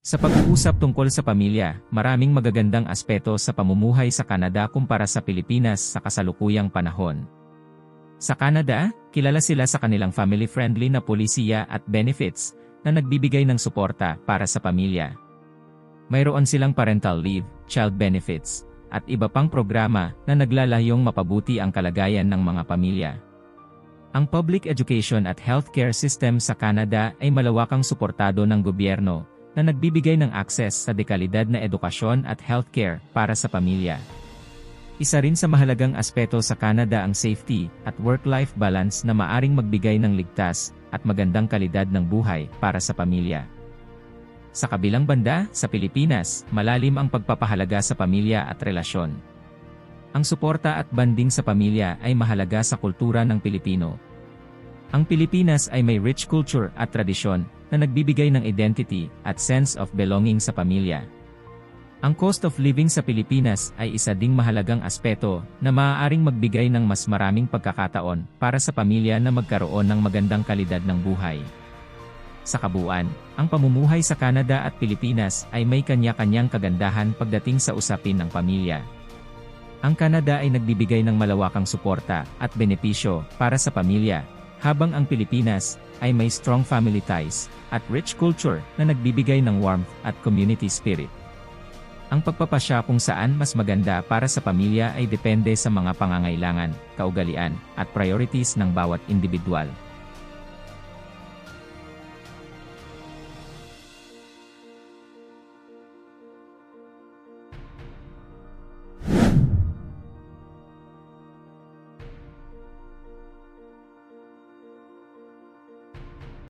Sa pag-uusap tungkol sa pamilya, maraming magagandang aspeto sa pamumuhay sa Canada kumpara sa Pilipinas sa kasalukuyang panahon. Sa Canada, kilala sila sa kanilang family-friendly na polisiya at benefits na nagbibigay ng suporta para sa pamilya. Mayroon silang parental leave, child benefits, at iba pang programa na naglalayong mapabuti ang kalagayan ng mga pamilya. Ang public education at healthcare system sa Canada ay malawakang suportado ng gobyerno na nagbibigay ng akses sa dekalidad na edukasyon at healthcare para sa pamilya. Isa rin sa mahalagang aspeto sa Canada ang safety at work-life balance na maaring magbigay ng ligtas at magandang kalidad ng buhay para sa pamilya. Sa kabilang banda, sa Pilipinas, malalim ang pagpapahalaga sa pamilya at relasyon. Ang suporta at banding sa pamilya ay mahalaga sa kultura ng Pilipino. Ang Pilipinas ay may rich culture at tradisyon na nagbibigay ng identity at sense of belonging sa pamilya. Ang cost of living sa Pilipinas ay isa ding mahalagang aspeto na maaaring magbigay ng mas maraming pagkakataon para sa pamilya na magkaroon ng magandang kalidad ng buhay. Sa kabuuan, ang pamumuhay sa Canada at Pilipinas ay may kanya-kanyang kagandahan pagdating sa usapin ng pamilya. Ang Canada ay nagbibigay ng malawakang suporta at benepisyo para sa pamilya, habang ang Pilipinas ay may strong family ties at rich culture na nagbibigay ng warmth at community spirit. Ang pagpapasya kung saan mas maganda para sa pamilya ay depende sa mga pangangailangan, kaugalian, at priorities ng bawat individual.